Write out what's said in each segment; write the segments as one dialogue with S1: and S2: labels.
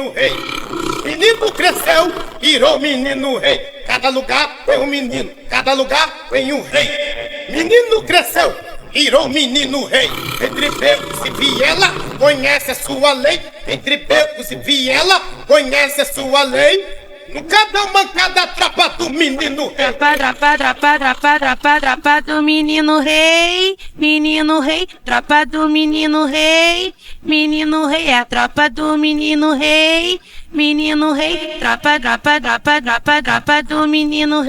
S1: menino rei. Menino cresceu, virou menino rei. Cada lugar tem um menino, cada lugar tem um rei. Menino cresceu, virou menino rei. Entre becos e viela, conhece a sua lei. Entre becos e viela, conhece a sua lei. No cada mancada, tropa do menino rei.
S2: Tropa do menino rei, tropa do menino rei, é a tropa do menino rei, tropa do menino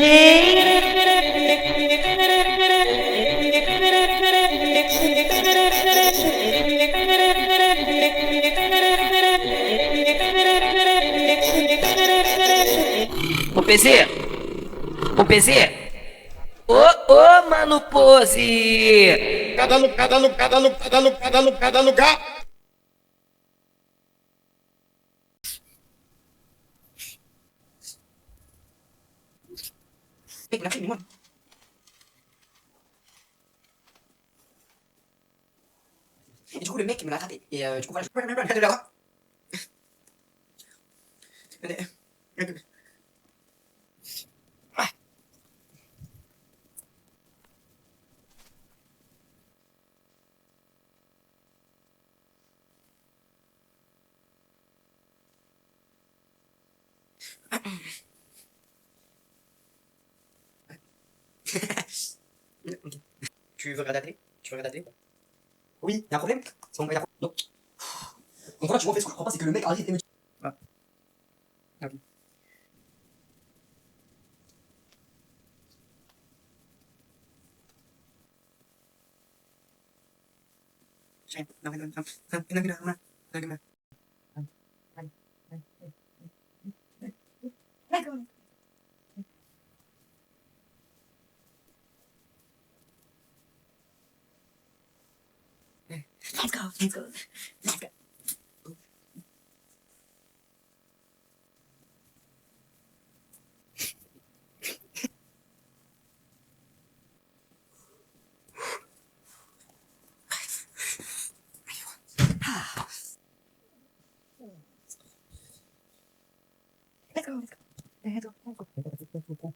S3: Ô PZ, ô PZ, ô mano Pose.
S1: Cada lugar.
S3: Et du coup le mec me l'a attrapé. Et du coup voilà. Tu veux regarder la télé? Tu veux regarder la télé? Oui, y'a un problème? C'est bon, y'a un problème? Non. Donc voilà, tu vois, en fait, ce que je comprends pas, c'est que le mec arrive et me dit. Ah. Ah oui. Let's go, let's go, let's go. Let's go, let's go. Let's go, let's go.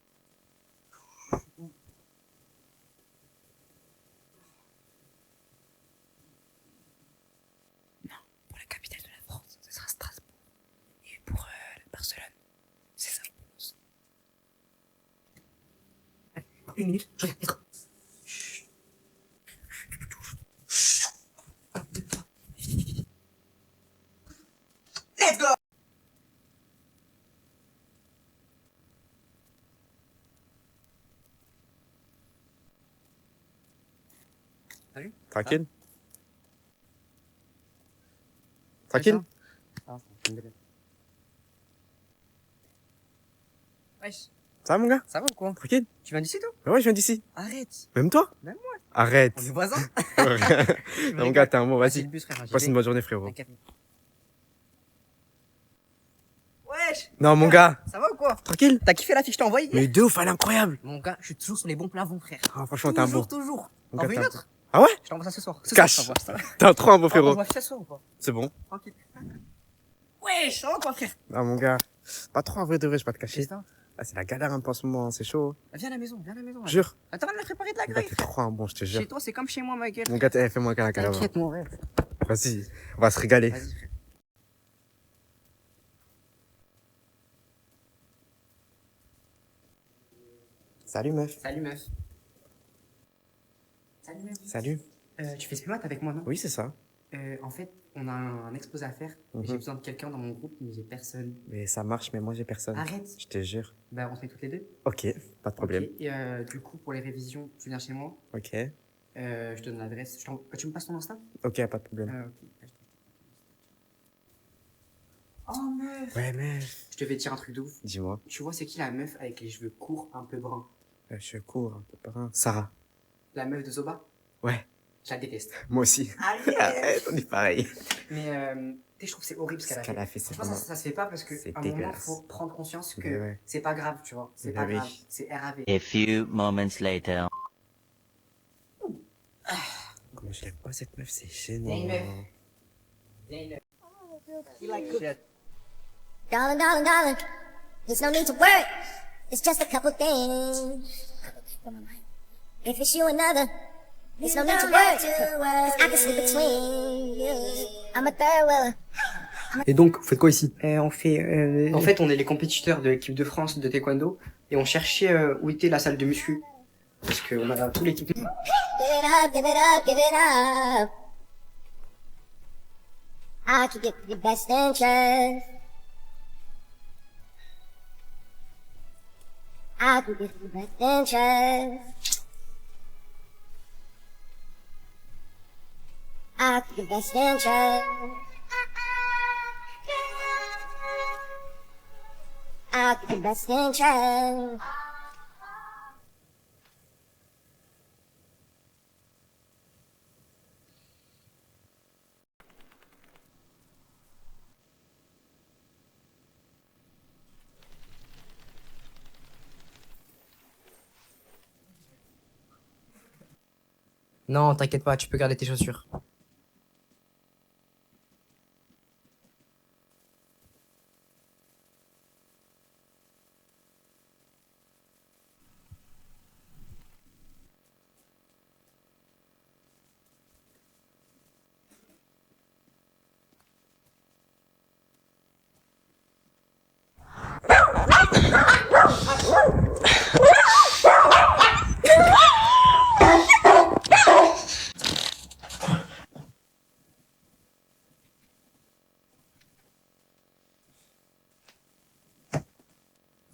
S3: Pour la capitale de la France, ce sera Strasbourg. Et pour Barcelone, c'est ça, je pense. Allez, 1 minute, je reviens, let's go. Let's go. Salut.
S4: Tranquille. Tranquille.
S3: Wesh,
S4: Ça va mon gars?
S3: ça va ou quoi?
S4: Tranquille?
S3: Tu viens d'ici toi?
S4: Bah ouais, je viens d'ici.
S3: Arrête.
S4: Même toi?
S3: Même moi.
S4: Arrête.
S3: On est voisins.
S4: Non, mon gars, t'es un bon,
S3: C'est le
S4: vas-y.
S3: bus frère. j'y
S4: Passe
S3: vais.
S4: une bonne journée, frérot.
S3: T'inquiète. Wesh,
S4: Non, mon gars.
S3: ça va ou quoi?
S4: Tranquille?
S3: T'as kiffé la fiche que je t'ai envoyée?
S4: Mais de ouf, elle est incroyable.
S3: Mon gars, je suis toujours sur les bons plafonds frère.
S4: Ah, franchement, t'es un bon.
S3: Toujours.
S4: Mon
S3: T'en
S4: gars,
S3: veux
S4: t'es
S3: une
S4: un
S3: autre?
S4: Ah ouais?
S3: Je t'envoie ça ce soir.
S4: Cache.
S3: Soir, je t'envoie ça.
S4: T'es un trop un beau
S3: On
S4: frérot.
S3: voit ce soir ou pas?
S4: C'est bon.
S3: Tranquille. Wesh, ça va quoi frère?
S4: Ah, mon gars. Pas trop en vrai de vrai, je vais pas te cacher.
S3: Qu'est-ce que
S4: Ah, c'est la galère un peu en ce moment, c'est chaud.
S3: Viens à la maison, viens à la maison.
S4: Jure.
S3: Attends, on a préparé de la
S4: Mon gars,
S3: grille.
S4: t'es trop un bon, je te jure.
S3: Chez toi, c'est comme chez moi, ma gueule.
S4: Mon gars, fais-moi un câlin, câlin.
S3: T'inquiète, mon rêve.
S4: Vas-y, on va se régaler.
S3: Vas-y, frère.
S4: Salut, meuf.
S3: Salut, meuf. Salut, meuf.
S4: Salut.
S3: Tu fais spémat avec moi, non?
S4: Oui, c'est ça.
S3: En fait, on a un exposé à faire. Et j'ai
S4: Mhm.
S3: besoin de quelqu'un dans mon groupe, mais j'ai personne.
S4: Mais ça marche, mais moi, j'ai personne.
S3: Arrête.
S4: Je te jure.
S3: Bah, on se met toutes les deux.
S4: Ok, pas de problème.
S3: Ok. Et du coup, pour les révisions, tu viens chez moi.
S4: Ok.
S3: Je te donne l'adresse. Tu me passes ton Insta?
S4: Ok, pas de problème.
S3: Ok. Oh, meuf.
S4: Ouais, meuf.
S3: Je te vais dire un truc de ouf.
S4: Dis-moi.
S3: Tu vois, c'est qui la meuf avec les cheveux courts, un peu bruns?
S4: Je cours un peu par un. Sarah.
S3: La meuf de Zoba?
S4: Ouais,
S3: Je la déteste.
S4: moi aussi.
S3: Allez.
S4: On est pareil.
S3: Mais tu sais, je trouve que c'est horrible ce
S4: Ce
S3: qu'elle a
S4: qu'elle
S3: fait.
S4: a fait, c'est
S3: Franchement,
S4: vraiment.
S3: ça se fait pas parce que
S4: C'est
S3: à un moment,
S4: dégueulasse.
S3: faut prendre conscience que
S4: Mais ouais.
S3: c'est pas grave, tu vois. C'est
S4: Mais
S3: pas
S4: oui.
S3: grave. C'est RAV.
S5: A few moments later.
S4: Comment je l'aime pas cette meuf, c'est
S3: Viens,
S4: gênant.
S3: meuf. Viens, une meuf. You like cooking?
S6: Darling, darling, darling, there's no need to worry. It's just a couple things. If it's you another, there's no need to worry. 'Cause I can slip between you. I'm a third wheeler.
S3: Et donc, vous faites quoi ici?
S7: On fait...
S3: En fait, on est les compétiteurs de l'équipe de France de taekwondo et on cherchait où était la salle de muscu. Parce qu'on a tout l'équipe.
S6: Give it up, give it up, give it up. I could get your best interest. I could get your best interest. I could get best interest. I could get best interest.
S3: Non, t'inquiète pas, tu peux garder tes chaussures.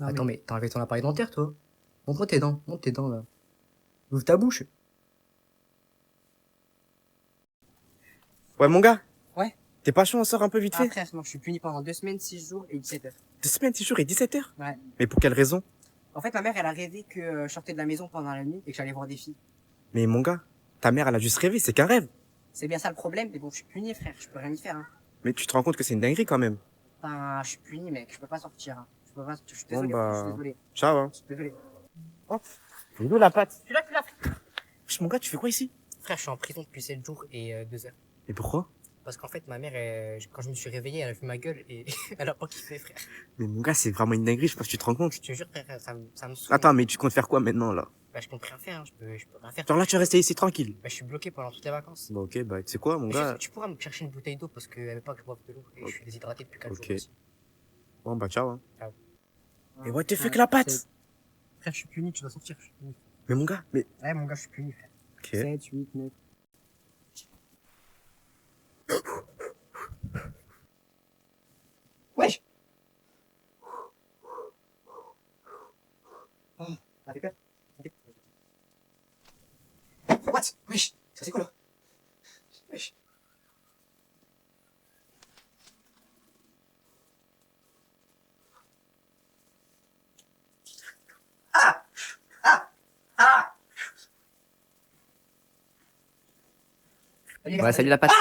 S3: Attends, mais t'as enlevé ton appareil dentaire, toi? Montre tes dents, là. Ouvre ta bouche.
S4: Ouais, mon gars.
S7: Ouais.
S4: T'es pas chaud, on sort un peu vite
S7: Ah
S4: fait?
S7: frère, non, je suis puni pendant 2 semaines, 6 jours et 17 heures.
S4: 2 semaines, 6 jours et 17 heures?
S7: Ouais.
S4: Mais pour quelle raison?
S7: En fait, ma mère, elle a rêvé que je sortais de la maison pendant la nuit et que j'allais voir des filles.
S4: Mais mon gars, ta mère, elle a juste rêvé, c'est qu'un rêve.
S7: C'est bien ça le problème, mais bon, je suis puni, frère, je peux rien y faire, hein.
S4: Mais tu te rends compte que c'est une dinguerie quand même.
S7: Enfin, je suis puni, mec, je peux pas sortir, hein. Je peux pas, je suis
S4: Bon,
S7: désolé,
S4: bah,
S7: frère, je suis désolé.
S4: Ciao, hein.
S7: Je suis désolé.
S4: C'est d'où la patte?
S7: Tu l'as,
S4: Wesh, mon gars, tu fais quoi ici?
S7: frère, je suis en prison depuis 7 jours et 2 heures.
S4: Et pourquoi?
S7: Parce qu'en fait, ma mère, quand je me suis réveillé, elle a vu ma gueule et elle a pas kiffé, frère.
S4: Mais mon gars, c'est vraiment une dinguerie, je sais pas si tu te rends compte.
S7: Je te jure, frère, ça me saoule.
S4: Attends, mais tu comptes faire quoi maintenant, là?
S7: Bah, je compte rien faire, hein. Je peux rien faire.
S4: Genre là, tu vas rester ici tranquille.
S7: Bah, je suis bloqué pendant toutes les vacances.
S4: Bah ok, bah tu sais quoi, mon
S7: Mais
S4: gars?
S7: tu pourras me chercher une bouteille d'eau parce qu'elle veut pas que je boive de l'eau et je suis déshydraté depuis 4
S4: Ok.
S7: jours aussi.
S4: Bon, bah ciao, hein.
S7: Ciao.
S4: Et what the fuck, la patte?
S7: Frère, je suis puni, tu dois sortir, je suis puni.
S4: Mais mon gars, mais...
S7: Ouais, mon gars, je suis puni, frère.
S4: Ok.
S7: 7, 8, 9. Wesh! Oh, t'as fait peur? What? Wesh! Ça c'est quoi là? Wesh! Ah! Ah! Ah!
S3: Ouais, salut la patte.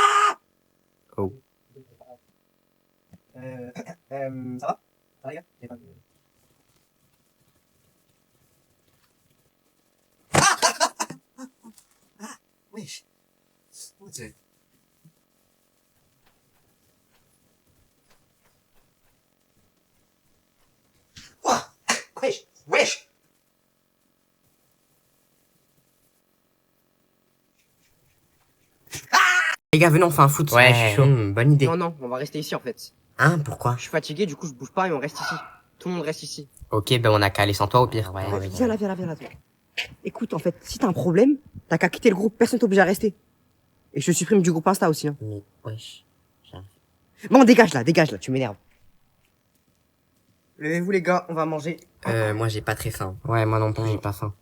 S3: Oh.
S7: Ça va? Ça va, les gars? J'ai pas- Wesh. What the... Ouah. Wesh. Wesh.
S3: Les gars, venez, on fait un foot.
S7: Ouais, je suis chaud.
S3: Bonne idée.
S7: Non, non, on va rester ici en fait.
S3: Hein, pourquoi?
S7: Je suis fatigué, du coup je bouge pas et on reste ici. Tout le monde reste ici.
S3: Ok, ben on a qu'à aller sans toi au pire. Ouais,
S7: Viens là, viens là, viens là. Toi. Écoute, en fait, si t'as un problème, t'as qu'à quitter le groupe, personne t'oblige à rester. Et je te supprime du groupe Insta aussi. Hein.
S3: Mais, wesh.
S7: Bon, dégage là, tu m'énerves. Levez-vous les gars, on va manger.
S3: Moi j'ai pas très faim. Ouais, moi non plus, j'ai pas faim.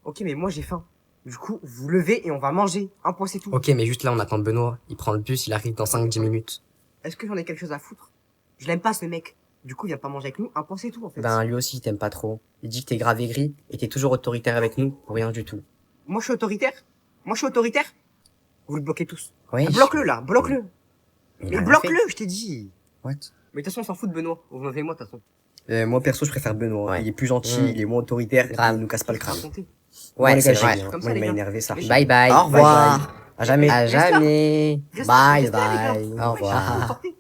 S7: Ok, mais moi j'ai faim. Du coup, vous levez et on va manger. Un point, c'est tout.
S3: Ok, mais juste là, on attend Benoît. Il prend le bus, il arrive dans 5-10 minutes.
S7: Est-ce que j'en ai quelque chose à foutre? Je l'aime pas ce mec. Du coup, il vient pas manger avec nous. Un point, c'est tout en fait.
S3: Ben, lui aussi, il t'aime pas trop. Il dit que t'es grave aigri et t'es toujours autoritaire avec nous pour rien du tout.
S7: Moi je suis autoritaire. Vous le bloquez tous.
S3: Ouais.
S7: Bloque-le là, bloque-le.
S3: Il
S7: Mais
S3: a rien
S7: bloque-le, je t'ai dit.
S3: What?
S7: Mais de toute façon, on s'en fout de Benoît. Vous m'avez moi de toute façon.
S3: Moi, perso, je préfère Benoît.
S5: Ouais.
S3: Il est plus gentil, il est moins autoritaire, grave, il nous casse pas le crâne.
S7: Racontez.
S3: Ouais,
S7: les
S3: c'est
S7: gars,
S3: vrai.
S7: j'ai- comme ça,
S3: Moi, il
S7: les
S3: m'a
S7: gars.
S3: énervé, ça.
S7: Les
S3: Bye bye.
S5: Au revoir.
S3: À jamais. À
S7: Reste là.
S3: jamais.
S7: Reste là,
S3: Bye
S7: reste là, les gars.
S3: bye. Au revoir.
S7: Sortez.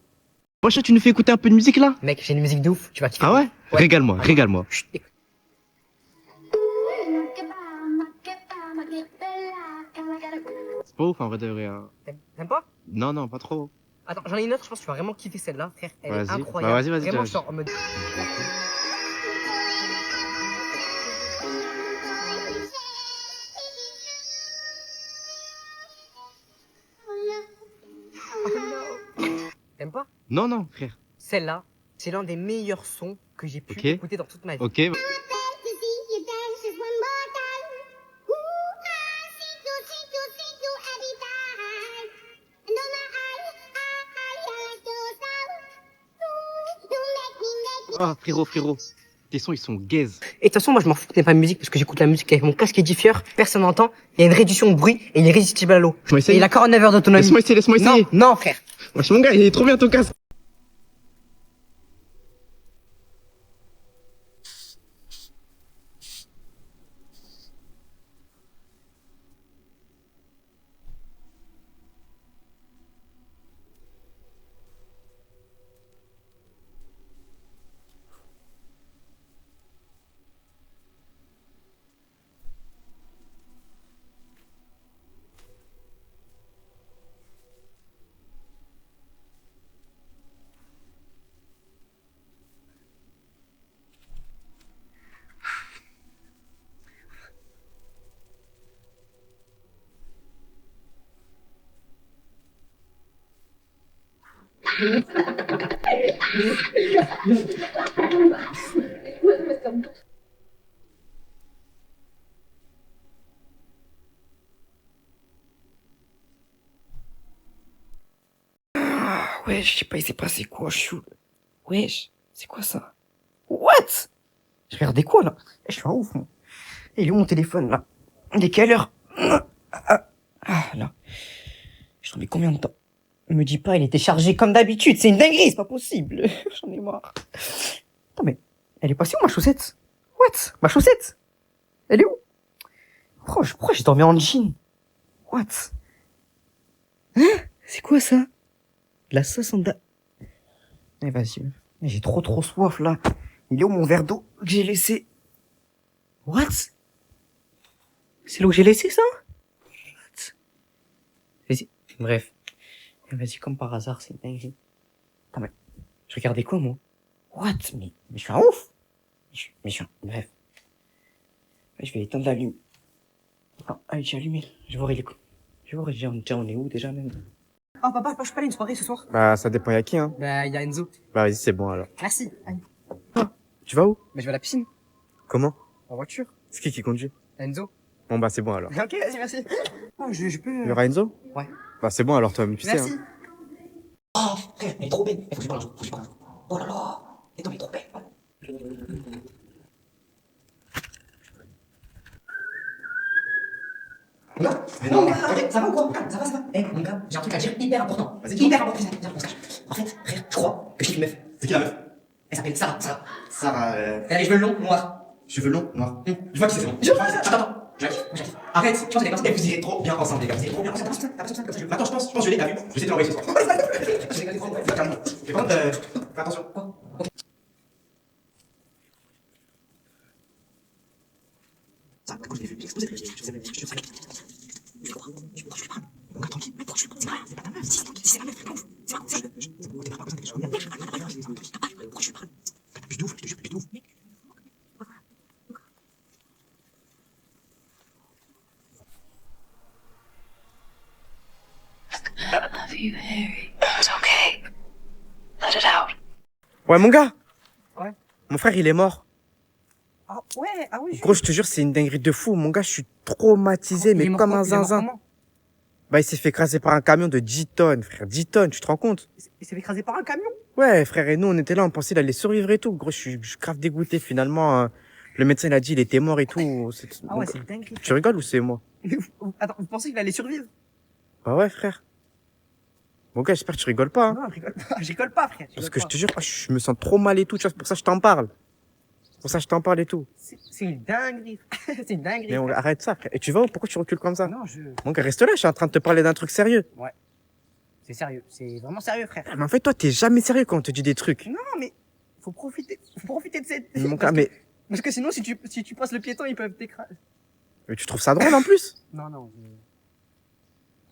S4: Wesh, tu nous fais écouter un peu de musique là?
S3: Mec, j'ai une musique de ouf, tu vas kiffer.
S4: Ah ouais? Régale-moi, régale-moi.
S3: Chut, écoute.
S4: C'est pas ouf en vrai de vrai. Hein.
S3: T'aimes pas?
S4: Non, non, pas trop.
S3: Attends, j'en ai une autre, je pense que tu vas vraiment kiffer celle-là, frère. Elle est
S4: Vas-y.
S3: incroyable.
S4: Bah, vas-y,
S3: Vraiment,
S4: vas-y.
S3: je sors en mode. T'aimes pas?
S4: Non, non, frère.
S3: Celle-là, c'est l'un des meilleurs sons que j'ai pu
S4: Ok.
S3: écouter dans toute ma vie.
S4: Ok. Ah, frérot, frérot. Tes sons, ils sont gaze.
S3: Et de toute façon, moi, je m'en fous que t'aimes pas de musique parce que j'écoute la musique avec mon casque édifieur. Personne n'entend. Il y a une réduction de bruit et il est irrésistible à l'eau.
S4: Laisse-moi
S3: Et
S4: essayer.
S3: il a 49 heures d'autonomie.
S4: Laisse-moi essayer, laisse-moi essayer.
S3: Non, non, frère.
S4: Wesh, mon gars, il est trop bien ton casque.
S7: Wesh, je sais pas, il s'est passé quoi, chou. Wesh, c'est quoi ça? What? Je regardais quoi, là? Je suis un ouf, moi. Il est où mon téléphone, là? Il est quelle heure? Là. Je tombé combien de temps? Me dis pas, il était chargé comme d'habitude. C'est une dinguerie, c'est pas possible. J'en ai marre. Attends, mais elle est passée où, ma chaussette? What? Ma chaussette? Elle est où? Pourquoi j'ai dormi en jean? What? Hein? C'est quoi ça? De la sauce en da... Eh, vas-y. Mais j'ai trop soif, là. Il est où mon verre d'eau que j'ai laissé? What? C'est l'eau que j'ai laissé, ça? What? Vas-y. Bref. Eh, vas-y, comme par hasard, c'est une dinguerie. Attends, mais... Je regardais quoi, moi? What? Mais je suis un ouf! Mais je suis un... Bref. Je vais éteindre la lumière. Attends, allez, j'ai allumé. Je vais voir, il est... Je vais voir, déjà, on est où, déjà, même? Oh, papa, je peux aller à une soirée ce soir?
S4: Bah, ça dépend, y'a qui, hein.
S3: Bah, il y a Enzo.
S4: Bah, vas-y, c'est bon alors.
S3: Merci. Allez.
S4: Tu vas où?
S3: Mais je vais à la piscine.
S4: Comment?
S3: En voiture.
S4: C'est qui conduit?
S3: Enzo.
S4: Bon, bah, c'est bon alors.
S3: Ok, vas-y, merci. Oh, je peux...
S4: Il y aura Enzo?
S3: Ouais.
S4: Bah, c'est bon alors, toi, tu sais,
S3: Merci.
S4: hein.
S3: Oh, frère, elle est trop belle. Faut que je parle un jour, faut que je parle un jour. Oh là là. Et toi, elle est trop belle. Non, mais ça va ou quoi? Ça va? Eh, mon gars, j'ai un truc à dire hyper important. Vas-y, hyper important. Viens, on se cache. En fait, frère, je crois que je kiffe une meuf.
S1: C'est qui la meuf?
S3: Elle s'appelle Sarah.
S1: Sarah,
S3: Elle a les cheveux longs, noirs.
S1: cheveux longs, noirs. Je vois qui c'est, c'est bon.
S3: Attends.
S1: Je la kiffe.
S3: Moi, je la kiffe. Arrête, je pense que les personnes,
S1: Et vous irez trop bien ensemble, les gars. Vous irez trop bien ensemble. Attends, je pense que je l'ai, t'as vu? Je vais essayer de l'envoyer ce soir. Carrément. Et par contre, fais attention. Ça, quand je l'ai vu, j'ai explosé. Je sais pas. Je crois. Je parle. Mon gars, tranquille. Mais pourquoi je parle? C'est pas ta meuf. Si, c'est la meuf. C'est pas ouf. C'est pas ouf. T'es pas besoin de quelque chose. Pourquoi je parle? Plus de ouf, je te jure, plus de ouf.
S2: Love you, Harry. It's okay. Let it out.
S4: Ouais, mon gars.
S3: Ouais.
S4: Mon frère, il est mort.
S3: Ah, ouais, ah oui.
S4: Gros, je te jure, c'est une dinguerie de fou. Mon gars, je suis traumatisé, mais comme un zinzin. Bah, il s'est fait écraser par un camion de 10 tonnes, frère. 10 tonnes, tu te rends compte?
S3: Il s'est fait écraser par un camion.
S4: Ouais, frère, et nous, on était là, on pensait qu'il allait survivre et tout. Gros, je suis grave dégoûté. Finalement, le médecin, il a dit, il était mort et tout.
S3: Ah ouais, c'est une dinguerie.
S4: Tu rigoles ou c'est moi?
S3: Attends, vous pensez qu'il allait survivre?
S4: Bah ouais, frère. Mon gars, j'espère que tu rigoles pas, hein.
S3: Non, je rigole pas. Je rigole pas, frère.
S4: Parce que je te jure, je me sens trop mal et tout, tu vois, c'est pour ça que je t'en parle. C'est pour ça que je t'en parle et tout.
S3: C'est une dinguerie. C'est une dinguerie.
S4: Mais arrête ça, frère. Et tu vas où? Pourquoi tu recules comme ça?
S3: Non,
S4: Mon gars, reste là, je suis en train de te parler d'un truc sérieux.
S7: C'est sérieux, c'est vraiment sérieux, frère.
S4: Mais en fait, toi, t'es jamais sérieux quand on te dit des trucs.
S7: Non, mais faut profiter de cette...
S4: Mon
S7: parce
S4: gars, mais
S7: Parce que sinon, si tu passes le piéton, ils peuvent t'écraser.
S4: tu trouves ça drôle en plus?
S7: Non,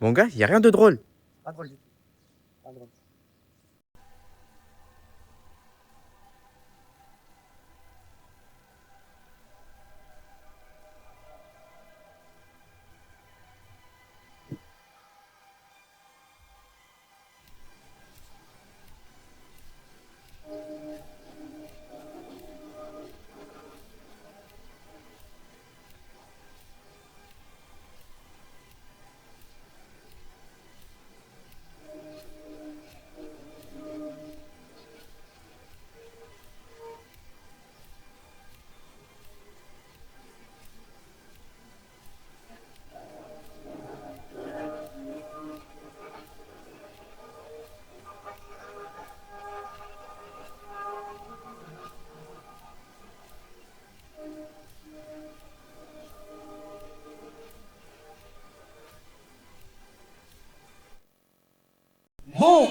S4: Mon gars, y a rien de drôle.
S7: pas drôle du tout. Pas drôle.
S8: Bon,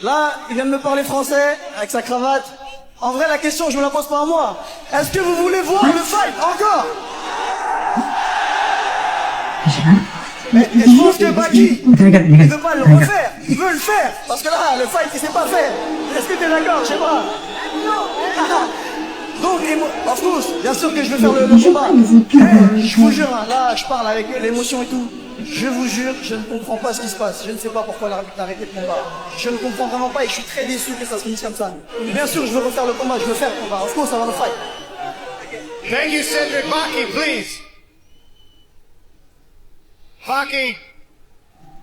S8: là, il vient de me parler français, avec sa cravate. En vrai, la question, je me la pose pas à moi. Est-ce que vous voulez voir le fight encore? Mais je pense que Baki, il veut pas le refaire, il veut le faire. Parce que là, le fight, il s'est pas fait. Est-ce que t'es d'accord? Je sais pas. Donc, of course, bien sûr que je vais faire le combat. Mais, je vous jure, hein, là, je parle avec l'émotion et tout. Je vous jure, je ne comprends pas ce qui se passe. Je ne sais pas pourquoi l'arbitre a arrêté le combat. Je ne comprends vraiment pas et je suis très déçu que ça se finisse comme ça. Bien sûr, je veux refaire le combat, je veux faire le combat. Of course, I want to fight.
S1: Thank you, Cedric. Baki, please. Baki,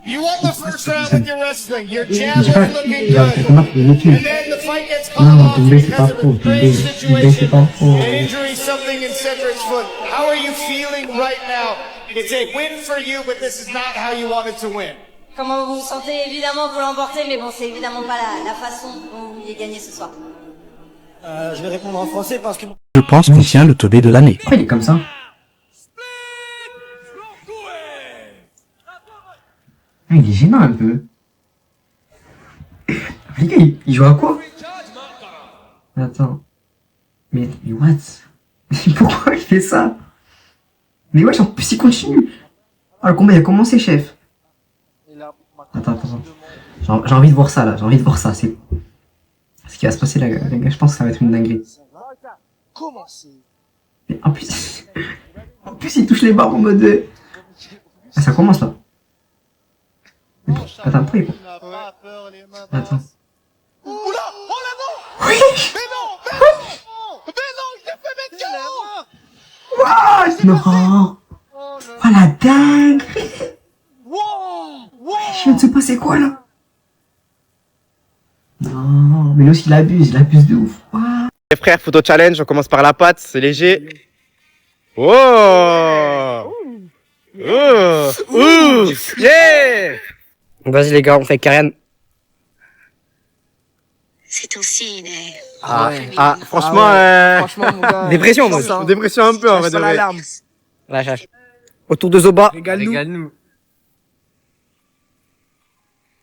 S1: you won the first round with your wrestling. Your jab was looking good. And then the fight gets called off because of a strange situation. An injury, something in Cedric's foot. How are you feeling right now? It's a win for you, but this is not how you wanted to win.
S9: Comment vous vous sentez? Évidemment, vous l'emportez, mais bon, c'est évidemment pas la façon dont vous vouliez gagner ce soir.
S8: Je vais répondre en français parce que...
S10: Je pense qu'on tient le teubé de l'année.
S7: Pourquoi il est comme ça? Ah, il est gênant un peu. Les gars, il joue à quoi? Attends. Mais what? Pourquoi il fait ça? Mais wesh, en plus il continue. Ah, le combat il a commencé, chef. Attends. J'ai envie de voir ça là, j'ai envie de voir ça. C'est ce qui va se passer là, les gars. Je pense que ça va être une dinguerie. Mais en plus, il touche les barres en mode. Ah, ça commence là. Attends, pourquoi il... Attends.
S1: Oula! Oh là non!
S7: Oui!
S1: Mais non! Je t'ai fait mettre KO!
S7: Wow! Non! Oh la dingue! Je viens de se passer quoi là? Non, mais lui aussi il abuse de ouf. Wow.
S4: Les frères, photo challenge, on commence par la patte, c'est léger. Oh! Yeah!
S7: Vas-y les gars, on fait Karen.
S2: C'est ton signe.
S4: Franchement,
S3: Franchement, mon gars.
S7: Dépression, moi.
S4: dépression un peu en vrai de vrai.
S7: Lâche. Autour de Zoba.
S3: Régale-nous.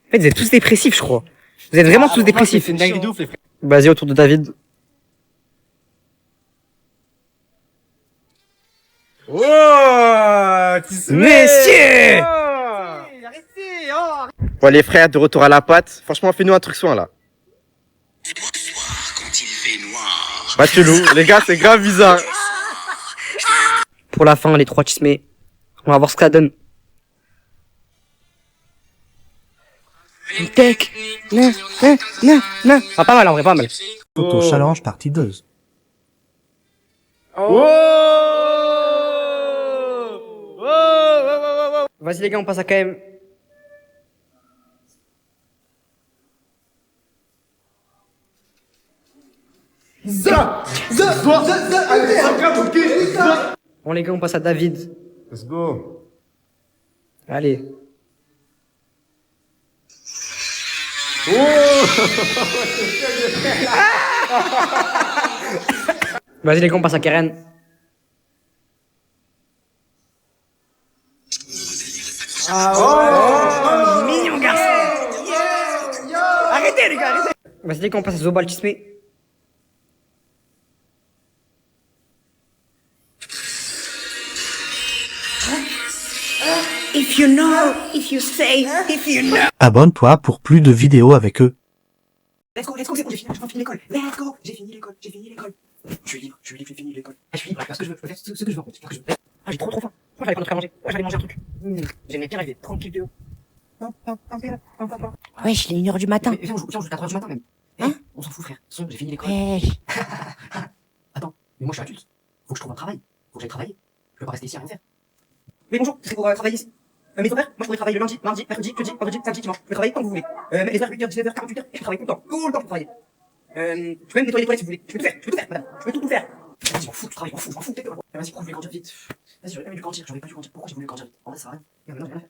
S7: En fait, vous êtes tous dépressifs, je crois. Vous êtes vraiment tous dépressifs.
S3: C'est une dinguerie de ouf, les frères.
S7: Vas-y, autour de David. Messieurs!
S4: Bon, les frères, de retour à la patte. Franchement, fais-nous un truc soin là. Bah, tu loup, les gars, c'est grave bizarre.
S7: Pour la fin, les trois chismés. On va voir ce que ça donne. Tech. Ah, pas mal, en vrai, pas mal.
S10: Photo challenge partie 2.
S7: Vas-y, les gars, on passe à KM. Bon, les gars, on passe à David.
S1: Let's go.
S7: Allez. Vas-y, les gars, on passe à Karen. Mignon garçon. Bah, c'était quand on passe à Zobaltisme. If you know, if you say, if you know.
S10: Abonne-toi pour plus de vidéos avec eux.
S7: Let's go, c'est bon, j'ai fini l'école. Let's go, j'ai fini l'école. Je suis libre, j'ai fini l'école. Ah, je suis libre, je peux faire ce que je veux en fait. Ah, j'ai trop faim. Moi, j'allais prendre un truc à manger. Moi, j'allais manger un truc. J'aimais bien rêver, tranquille de haut.
S11: Wesh, il est 1h du matin.
S7: Mais viens, on joue 4h du matin même. Hein? On s'en fout, frère. De toute façon, j'ai fini l'école.
S11: Wesh.
S7: Attends, mais moi, je suis adulte. Faut que je trouve un travail. Faut que j'aille travailler. Je peux pas rester ici à rien faire. Mais bonjour, c'est pour travailler ici. Mais ton père, moi je pourrais travailler le lundi, mardi, mercredi, jeudi, vendredi, samedi, dimanche. Je peux travailler quand vous voulez. Mais les heures 8h, 19h, 48h, je peux travailler tout le temps pour travailler. Je peux même nettoyer les toilettes si vous voulez. Je peux tout faire, madame. Je peux tout faire. Vas-y, je m'en fous, tu travailles, je m'en fous, tais-toi. Vas-y, pourquoi je voulais grandir vite? Vas-y, j'aurais pas dû grandir, Pourquoi j'ai voulu grandir vite? En vrai, ça sert à rien. Et maintenant, j'ai rien fait.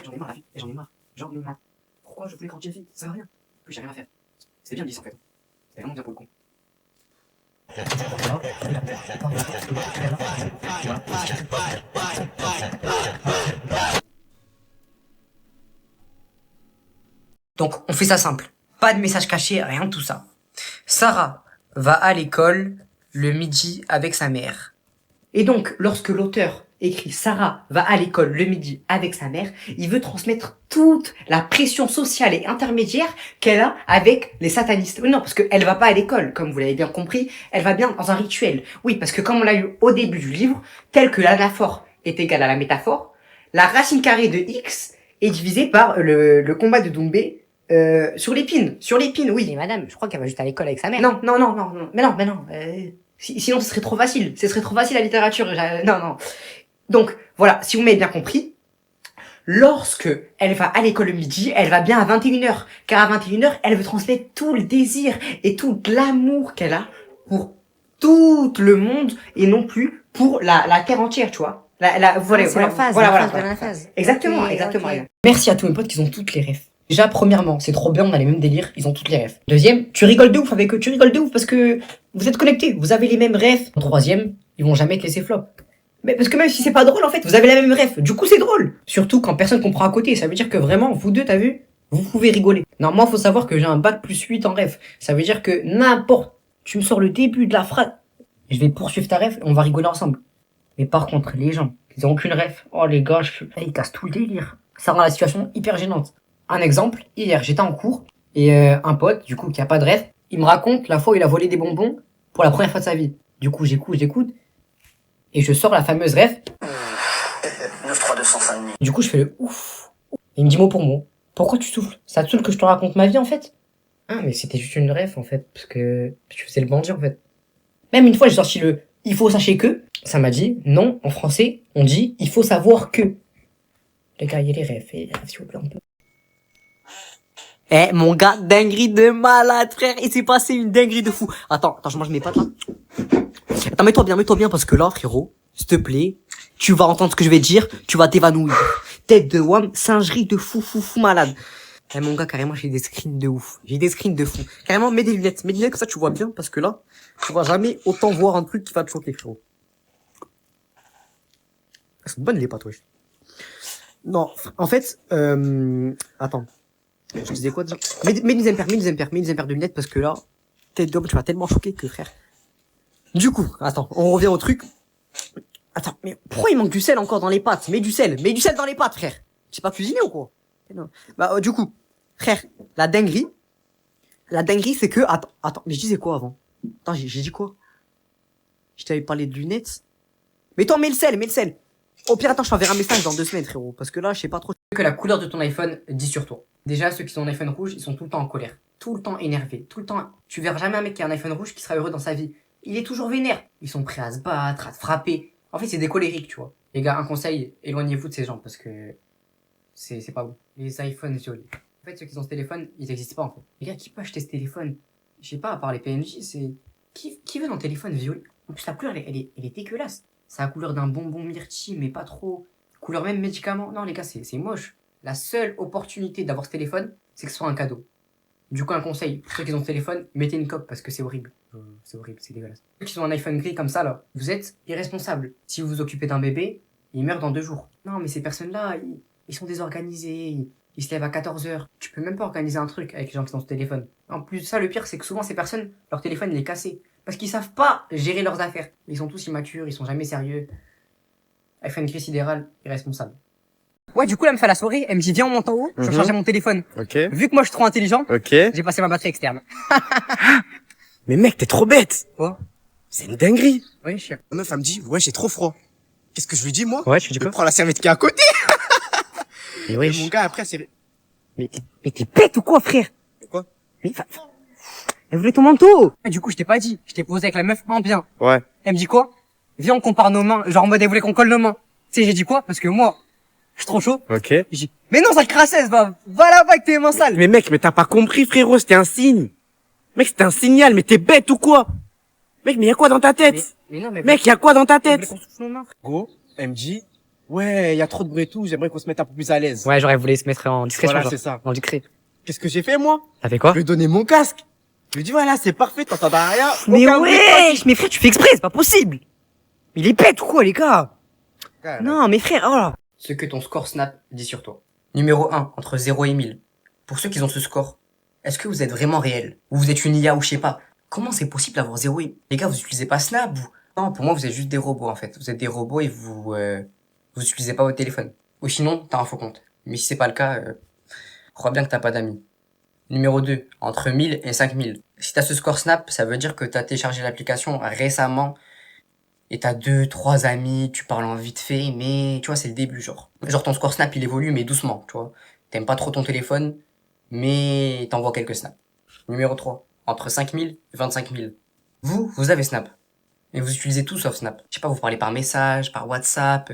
S7: J'en ai marre la vie, et j'en ai marre. Pourquoi je voulais grandir vite? Ça sert à rien. Puis j'ai rien à faire. C'était bien 10 en fait. C'était vraiment bien pour le con. Donc, on fait ça simple. Pas de message caché, rien de tout ça. Sarah va à l'école le midi avec sa mère. Et donc, lorsque l'auteur écrit Sarah va à l'école le midi avec sa mère, il veut transmettre toute la pression sociale et intermédiaire qu'elle a avec les satanistes. Non, parce qu'elle va pas à l'école, comme vous l'avez bien compris, elle va bien dans un rituel. Oui, parce que comme on l'a eu au début du livre, tel que l'anaphore est égal à la métaphore, la racine carrée de X est divisée par le combat de Doumbé sur l'épine, oui.
S11: Mais madame, je crois qu'elle va juste à l'école avec sa mère.
S7: Non. Mais non. Sinon, ce serait trop facile. Ce serait trop facile la littérature. Non. Donc, voilà, si vous m'avez bien compris, lorsque elle va à l'école le midi, elle va bien à 21h. Car à 21h, elle veut transmettre tout le désir et tout l'amour qu'elle a pour tout le monde et non plus pour la terre entière, tu vois. Voilà.
S11: La phase.
S7: Exactement. Merci à tous mes potes qui ont toutes les refs. Déjà, premièrement, c'est trop bien, on a les mêmes délires, ils ont toutes les refs. Deuxième, tu rigoles de ouf avec eux, parce que vous êtes connectés, vous avez les mêmes refs. Troisième, ils vont jamais te laisser flop. Mais parce que même si c'est pas drôle, en fait, vous avez la même ref, du coup c'est drôle. Surtout quand personne comprend à côté, ça veut dire que vraiment, vous deux, t'as vu, vous pouvez rigoler. Non, moi, faut savoir que j'ai un bac plus 8 en ref. Ça veut dire que n'importe, tu me sors le début de la phrase, je vais poursuivre ta ref et on va rigoler ensemble. Mais par contre, les gens, ils ont aucune ref, oh les gars, ils cassent tout le délire. Ça rend la situation hyper gênante. Un exemple, hier j'étais en cours et un pote, du coup qui a pas de ref, il me raconte la fois où il a volé des bonbons pour la première fois de sa vie. Du coup j'écoute et je sors la fameuse ref.
S12: 93205.
S7: Du coup je fais le ouf. Et il me dit mot pour mot. Pourquoi tu souffles? Ça te saoule que je te raconte ma vie en fait? Ah mais c'était juste une ref en fait, parce que tu faisais le bandit en fait. Même une fois j'ai sorti le il faut sachez que, ça m'a dit non, en français on dit il faut savoir que. Les gars, il y a les refs, s'il vous plaît un peu.
S11: Eh, mon gars, dinguerie de malade, frère. Il s'est passé une dinguerie de fou. Attends, je mange mes pâtes, là. Attends, mets-toi bien, parce que là, frérot, s'il te plaît, tu vas entendre ce que je vais te dire, tu vas t'évanouir. Tête de wam, singerie de fou, malade. Eh, mon gars, carrément, j'ai des screens de ouf. Carrément, mets des lunettes, comme ça, tu vois bien, parce que là, tu vas jamais autant voir un truc qui va te choquer, frérot. Elles sont bonnes, les pâtes, wesh. Non, en fait, attends. Je disais quoi déjà? Mets des impairs de lunettes parce que là, tête d'homme, tu vas tellement choquer que frère. Du coup, attends, on revient au truc. Attends, mais pourquoi il manque du sel encore dans les pâtes? Mets du sel dans les pâtes, frère. J'ai pas cuisiné ou quoi? Non. Bah, du coup, frère, la dinguerie, c'est que, attends, mais je disais quoi avant? Attends, j'ai dit quoi? Je t'avais parlé de lunettes. Mais toi, mets le sel. Au pire, attends, je t'enverrai un message dans 2 semaines, frérot. Parce que là, je sais pas trop.
S7: Que la couleur de ton iPhone dit sur toi. Déjà, ceux qui ont un iPhone rouge, ils sont tout le temps en colère. Tout le temps énervés. Tout le temps. Tu verras jamais un mec qui a un iPhone rouge qui sera heureux dans sa vie. Il est toujours vénère. Ils sont prêts à se battre, à se frapper. En fait, c'est des colériques, tu vois. Les gars, un conseil, éloignez-vous de ces gens parce que c'est pas bon. Les iPhones violet. En fait, ceux qui ont ce téléphone, ils existent pas, en fait. Les gars, qui peut acheter ce téléphone? Je sais pas, à part les PNJ, c'est... Qui veut un téléphone violet? En plus, la couleur, elle est dégueulasse. C'est la couleur d'un bonbon myrtille, mais pas trop. Couleur même médicament. Non, les gars, c'est moche. La seule opportunité d'avoir ce téléphone, c'est que ce soit un cadeau. Du coup, un conseil, pour ceux qui ont ce téléphone, mettez une coque parce que c'est horrible. C'est horrible, c'est dégueulasse. Ceux qui ont un iPhone gris comme ça, là, vous êtes irresponsables. Si vous vous occupez d'un bébé, il meurt dans 2 jours. Non, mais ces personnes-là, ils sont désorganisés.
S11: il se lève à 14h. Tu peux même pas organiser un truc avec les gens qui sont sur téléphone. En plus, ça, le pire, c'est que souvent, ces personnes, leur téléphone, il est cassé. Parce qu'ils savent pas gérer leurs affaires. Ils sont tous immatures, ils sont jamais sérieux. Elle fait une crise sidérale, irresponsable. Ouais, du coup, là, elle me fait la soirée, elle me dit, viens, on monte en haut, je vais charger mon téléphone.
S4: Ok.
S11: Vu que moi, je suis trop intelligent,
S4: Ok.
S11: j'ai passé ma batterie externe.
S4: Mais mec, t'es trop bête.
S11: Quoi?
S4: C'est une dinguerie.
S11: Oui, je suis.
S1: La meuf, elle me dit, ouais, j'ai trop froid. Qu'est-ce que je lui dis, moi?
S4: Ouais, tu dis
S1: Je
S4: quoi?
S1: prends la serviette qui est à côté.
S4: Mais
S1: Et
S4: wesh.
S1: mon gars, après, c'est...
S11: Mais t'es bête ou quoi, frère?
S1: Quoi?
S11: Mais elle voulait ton manteau. Et du coup, je t'ai pas dit. Je t'ai posé avec la meuf en bien.
S4: Ouais.
S11: Elle me dit quoi? Viens, on compare nos mains. Genre en mode, elle voulait qu'on colle nos mains. Tu sais, j'ai dit quoi? Parce que moi, je suis trop chaud.
S4: Ok.
S11: J'ai dit, mais non, sale crasseuse, va là-bas avec tes mains sales.
S4: Mais mec, mais t'as pas compris, frérot, c'était un signe. Mec, c'était un signal, mais t'es bête ou quoi? Mec, mais y a quoi dans ta tête?
S11: Mais non, mais
S4: Mec, y a quoi dans ta
S11: elle voulait
S4: tête?
S11: qu'on souffle nos mains.
S1: Gros, elle me dit, ouais, il y a trop de bruit et tout, j'aimerais qu'on se mette un peu plus à l'aise.
S11: Ouais, genre, elle voulait se mettre en discrétion.
S1: Voilà,
S11: genre.
S1: c'est ça.
S11: En discret.
S1: Qu'est-ce que j'ai fait, moi?
S11: T'as fait quoi?
S1: Je lui ai donné mon casque. Je lui ai dit, voilà, c'est parfait, t'entendras rien.
S11: Mais
S1: aucun bruit de
S11: wesh, mais frère, tu fais exprès, c'est pas possible. Il est bête ou quoi, les gars?
S1: partie.
S11: Non, mais frère, oh là. Ce que ton score Snap dit sur toi. Numéro 1, entre 0 et 1000. Pour ceux qui ont ce score, est-ce que vous êtes vraiment réel? Ou vous êtes une IA ou je sais pas? Comment c'est possible d'avoir 0 et... Les gars, vous utilisez pas Snap, vous? Non, pour moi, vous êtes juste des robots, en fait. Vous êtes des robots et vous utilisez pas votre téléphone. Ou sinon, t'as un faux compte. Mais si c'est pas le cas, crois bien que t'as pas d'amis. Numéro 2, entre 1000 et 5000. Si t'as ce score Snap, ça veut dire que t'as téléchargé l'application récemment et t'as 2-3 amis, tu parles en vite fait, mais tu vois, c'est le début, genre. Genre ton score Snap, il évolue, mais doucement, tu vois. T'aimes pas trop ton téléphone, mais t'envoies quelques snaps. Numéro 3, entre 5000 et 25 000. Vous avez Snap. Mais vous utilisez tout sauf Snap. Je sais pas, vous parlez par message, par WhatsApp,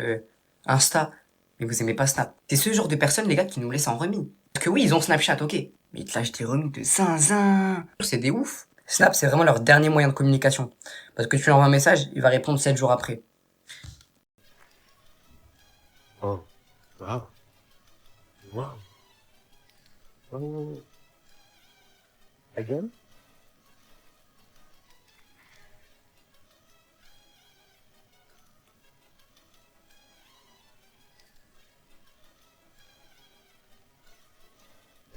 S11: Insta, mais vous aimez pas Snap. C'est ce genre de personnes, les gars, qui nous laissent en remis. Parce que oui, ils ont Snapchat, ok. Mais ils te lâchent des remis de zinzin. C'est des ouf. Snap, c'est vraiment leur dernier moyen de communication. Parce que tu lui envoies un message, il va répondre 7 jours après.
S4: Oh. Wow. Wow. Oh. Again?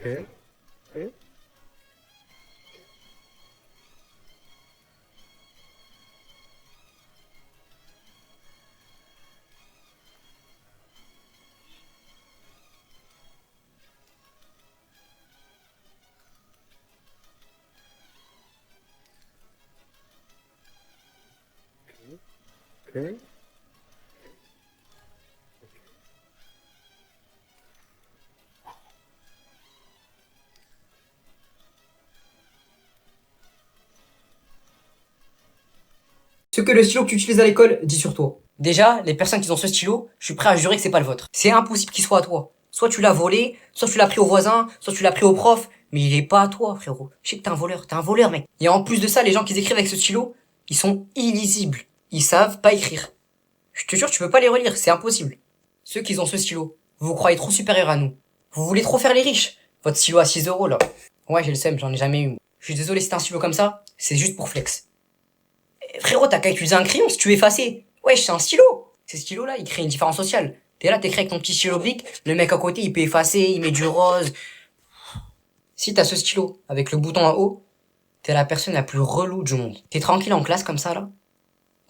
S4: Okay. Okay. Okay.
S11: Ce que le stylo que tu utilises à l'école dit sur toi. Déjà, les personnes qui ont ce stylo, je suis prêt à jurer que c'est pas le vôtre. C'est impossible qu'il soit à toi. Soit tu l'as volé, soit tu l'as pris au voisin, soit tu l'as pris au prof, mais il est pas à toi, frérot. Je sais que t'es un voleur, mec. Et en plus de ça, les gens qui écrivent avec ce stylo, ils sont illisibles. Ils savent pas écrire. Je te jure, tu peux pas les relire, c'est impossible. Ceux qui ont ce stylo, vous vous croyez trop supérieurs à nous. Vous voulez trop faire les riches. Votre stylo à 6 € là. Ouais, j'ai le seum, j'en ai jamais eu. Je suis désolé si t'as un stylo comme ça, c'est juste pour flex. Frérot, t'as qu'à utiliser un crayon si tu veux effacer. Wesh, c'est un stylo. Ces stylos-là, ils créent une différence sociale. T'es là, t'écris avec ton petit stylo bic, le mec à côté, il peut effacer, il met du rose. Si t'as ce stylo, avec le bouton en haut, t'es la personne la plus relou du monde. T'es tranquille en classe comme ça, là.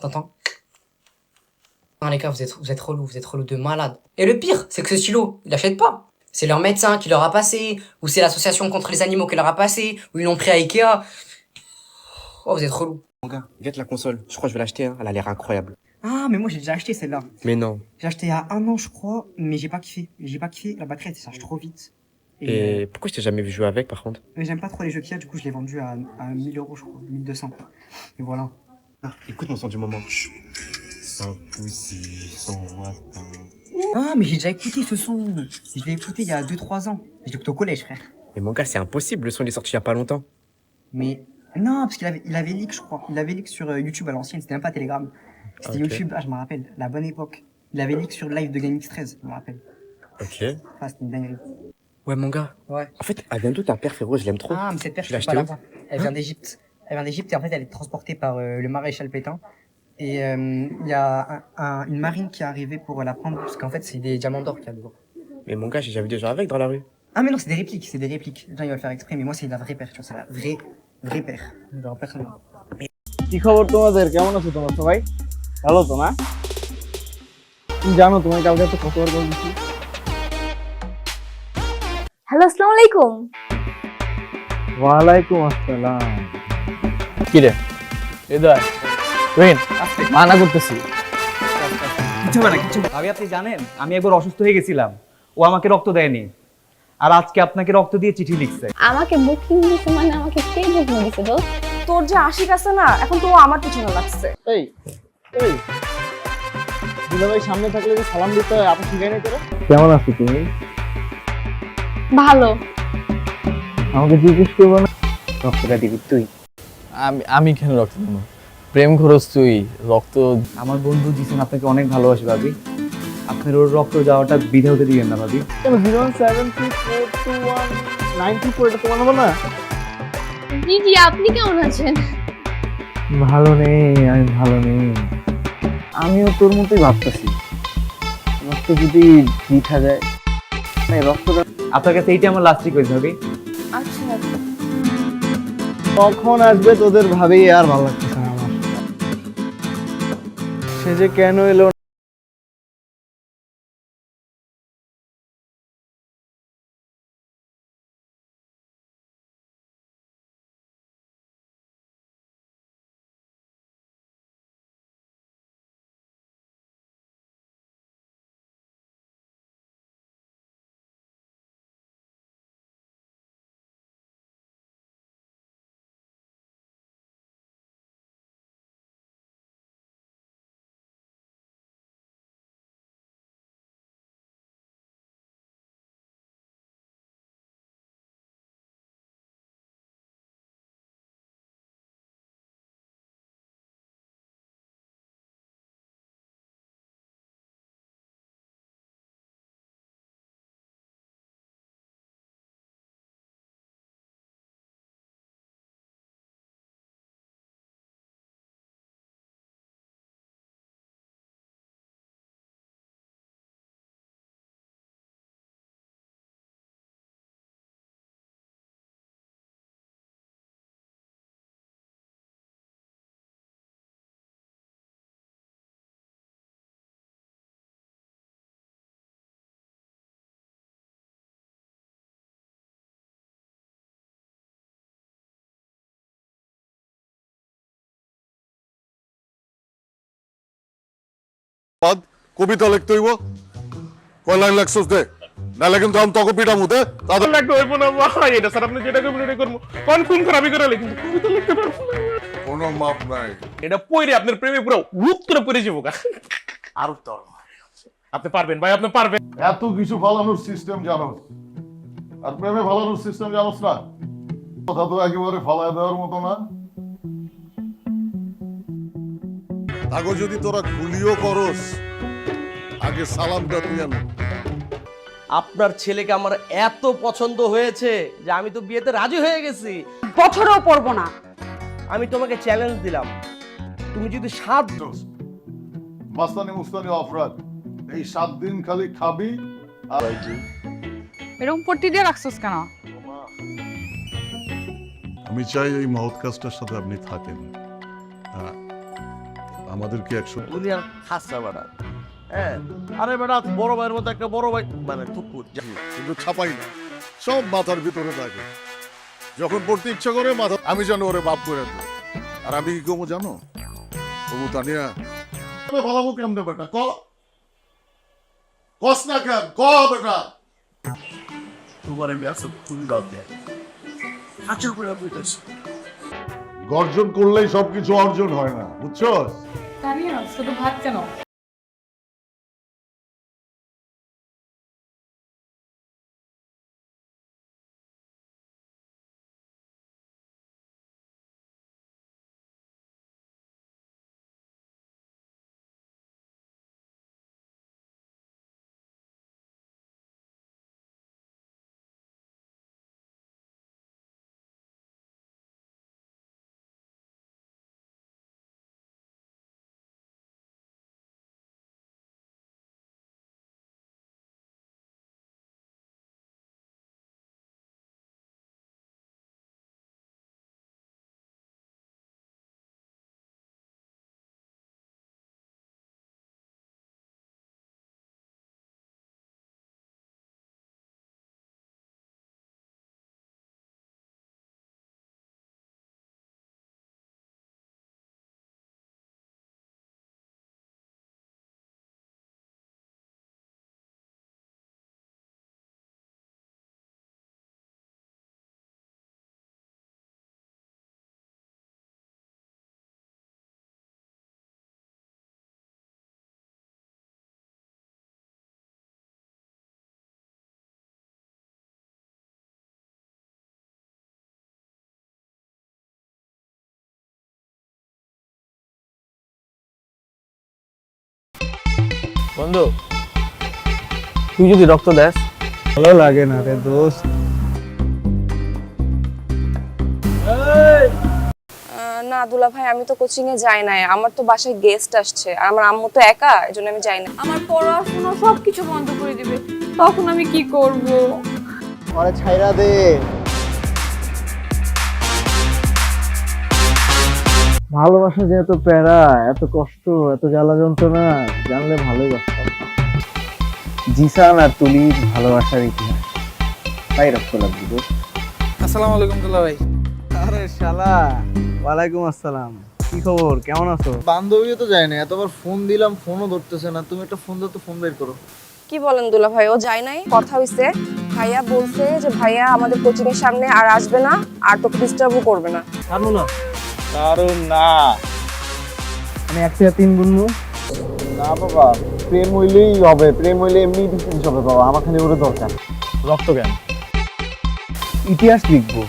S11: T'entends? Non, les gars, vous êtes relou de malade. Et le pire, c'est que ce stylo, ils l'achètent pas. C'est leur médecin qui leur a passé, ou c'est l'association contre les animaux qui leur a passé, ou ils l'ont pris à Ikea. Oh, vous êtes relou.
S4: Mon gars, regarde la console. Je crois que je vais l'acheter, hein. Elle a l'air incroyable.
S11: Ah, mais moi j'ai déjà acheté celle-là.
S4: Mais non.
S11: J'ai acheté il y a 1 an, je crois, mais j'ai pas kiffé. La batterie, elle se charge trop vite.
S4: Et pourquoi je t'ai jamais vu jouer avec, par contre?
S11: Mais j'aime pas trop les jeux qu'il y a, du coup je l'ai vendu à 1000 €, je crois, 1200. Et voilà.
S4: Ah, écoute mon son du moment. Sans pousser, sans
S11: Ah, mais j'ai déjà écouté ce son. Je l'ai écouté il y a 2-3 ans. Je l'ai écouté au collège, frère.
S4: Mais mon gars, c'est impossible. Le son il est sorti il y a pas longtemps.
S11: Mais non, parce il avait leak, je crois. Il avait leak sur YouTube à l'ancienne, c'était même pas Telegram. C'était
S4: Ok.
S11: YouTube, je me rappelle, la bonne époque. Il avait leak sur le live de GameX13, je me rappelle.
S4: Ok.
S11: Ah, c'était une dinguerie.
S4: Ouais, mon gars.
S11: Ouais.
S4: En fait, elle vient d'où ta paire, frérot? Je l'aime trop.
S11: Ah, mais cette paire,
S4: Tu
S11: je
S4: l'as
S11: peux pas
S4: acheté
S11: la
S4: où?
S11: voir. Elle vient d'Égypte. Elle vient d'Égypte et en fait, elle est transportée par le maréchal Pétain. Et il y a une marine qui est arrivée pour la prendre, parce qu'en fait, c'est des diamants d'or qu'il y a dedans.
S4: Mais mon gars, j'ai déjà vu des gens avec dans la rue.
S11: Ah mais non, c'est des répliques, c'est des répliques. Les gens ils veulent faire exprès, mais moi c'est la vraie paire, tu vois, c'est la vraie paire. Genre personne.
S12: কি খবর তোমাদের? কেমন আছো তোমরা সবাই? ভালো তো না? তুমি জানো তোমায় কালকে তো কতবার কল দিছি।
S13: হ্যালো, আসসালামু আলাইকুম।
S12: ওয়ালাইকুম আসসালাম। কি রে? এদার তুইন মানা করতেছি।
S3: কিছু হবে না, কিছু। ভাবি আপনি জানেন আমি একবার অসুস্থ হয়ে গেছিলাম, ও আমাকে রক্ত দেয়নি, আর আজকে আপনাকে রক্ত দিয়ে চিঠি লিখছে।
S13: আমাকে বুকিং দিছে মানে আমাকে কে বুকিং দিছে দোস্ত?
S14: তোর যে আশিক আছে না, এখন তো আমার পিছনে লাগছে।
S12: এই এই দুলাভাই সামনে থাকলে যে সালাম দিতে হয়, আপনি শিখাই নাই তোরা? কেমন আছো তুমি?
S13: ভালো।
S12: আমাকে জিজ্ঞেস করবো না রক্তটা দিবি তুই? আমি কেন রক্ত দেবো? প্রেম খরচ তুই, রক্ত
S3: আমার বন্ধু জিসেন আপনাকে অনেক ভালোবাসে ভাবি, আপনার ওর রক্ত যাওয়াটা বিধে হতে দিবেন না ভাবি।
S12: 073421934 এটা তোমার নাম্বার না?
S13: জি জি, আপনি কেমন আছেন?
S12: ভালো নেই, আমি ভালো নেই। আমিও তোর মতোই ভাবতেছি, রক্ত যদি দিতে যায়, রক্তটা
S3: আপনার কাছে এইটা আমার লাস্ট রিকোয়েস্ট ভাবি।
S13: আচ্ছা
S12: কখন আসবে তোদের ভাবি? আর ভালো লাগতেছে না আমার। সে যে কেন এলো
S15: কবিতা লিখতে হইব? কয় লাইন লেখছস দে, নাহলে কিন্তু আমি তোকে পিটাম দে। তাদের
S1: লাগতে হইব না ভাই, এটা স্যার আপনি যেটা করবেন এটা করবো। কোন খারাপই করে কিন্তু কবিতা লিখতে পারবো না।
S15: কোনো মাপ নাই।
S1: এটা পড়ে আপনার প্রেমে পুরো রূপ করে পড়ে যাবো। আর তো আপনি পারবেন ভাই, আপনি পারবেন।
S15: এত কিছু ফালানোর সিস্টেম জানোস, আর প্রেমে ফালানোর সিস্টেম জানোস না? কথা তো একেবারে ফালায় দেওয়ার মতো না। তাকে যদি তোরা গুলিও করস, আগে সালামটা দিয়ে নে।
S16: আপনার ছেলেকে আমার এত পছন্দ হয়েছে যে আমি তো বিয়েতে রাজি হয়ে গেছি।
S14: বছরেও পড়বো না।
S16: আমি তোমাকে চ্যালেঞ্জ দিলাম, তুমি যদি 7
S15: মাস্তানি মুস্তানি অপরাধ, এই 7 দিন খালি খাবি। আর
S14: এরকম পট্টি দিয়ে রাখছস কেন?
S15: আমি চাই এই মহৎ কাজটার সাথে আপনি থাকেন। আমাদেরকে 100
S16: দুনিয়ার খাসা বাড়া। হ্যাঁ, আরে বেটা বড় ভাইয়ের মতো একটা বড় ভাই মানে টুকুর,
S15: কিন্তু ছাপাই না, সব মাথার ভিতরে থাকে। যখন পড়তে ইচ্ছা করে মাথা, আমি জানো ওরে বাপ করে দেব। আর আমি কি কমো জানো? তবু তানিয়া ভালাবো কেমনে বেটা? কস না কেন বেটা?
S16: তোমার আমি আসল ফুল গাতে আচ্ছা করে বুঝতেছি।
S15: গর্জন করলেই সবকিছু অর্জন হয় না, বুঝছস?
S14: জানি না, শুধু ভাত কেন?
S12: বন্ধু তুই যদি রক্ত দেস ভালো লাগে না রে দোস্ত।
S14: না দুলা ভাই, আমি তো কোচিং এ যাই নাই, আমার তো বাসায় গেস্ট আসছে আর আমার আম্মু তো একা, এজন্য আমি যাই না। আমার পড়াশোনা সবকিছু বন্ধ করে দিবে, তখন আমি কি করব?
S8: আরে ছাইরা দে।
S12: ভালোবাসা যে এত প্যারা, এত কষ্ট, এত জ্বালা যন্ত্রণা জানলে ভালোই বাসতাম। জিসান আর তুলির ভালোবাসার ইতিহাস তাই রক্ত লাগবে দোস্ত।
S17: আসসালামু আলাইকুম দুলা ভাই।
S12: আরে শালা, ওয়ালাইকুম আসসালাম। কি খবর, কেমন আছো?
S8: বান্ধবীও তো যায় না, এতবার ফোন দিলাম ফোনও ধরতেছে না। তুমি একটা ফোন দাও তো, ফোন বের করো।
S14: কি বলেন দুলা ভাই, ও যায় নাই? কথা হইছে, ভাইয়া বলছে যে ভাইয়া আমাদের কোচিং এর সামনে আর আসবে না, আর তোকে ডিস্টার্বও করবে না।
S12: কারণ না, কারণ না আমি এক থেকে তিন গুনবো না বাবা। প্রেম হইলেই হবে, প্রেম হইলে এমনি ডিফারেন্স হবে বাবা। আমার খালি ওরে দরকার। রক্ত কেন, ইতিহাস লিখবো,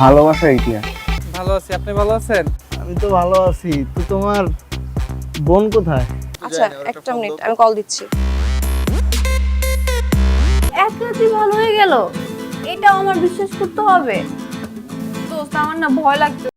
S12: ভালোবাসার ইতিহাস।
S17: ভালো আছি, আপনি ভালো আছেন?
S12: আমি তো ভালো আছি। তো তোমার বোন কোথায়?
S14: আচ্ছা একটা মিনিট, আমি কল দিচ্ছি।
S13: এক রাতেই ভালো হয়ে গেল, এটাও আমার বিশ্বাস করতে হবে? দোস্ত আমার না ভয় লাগছে।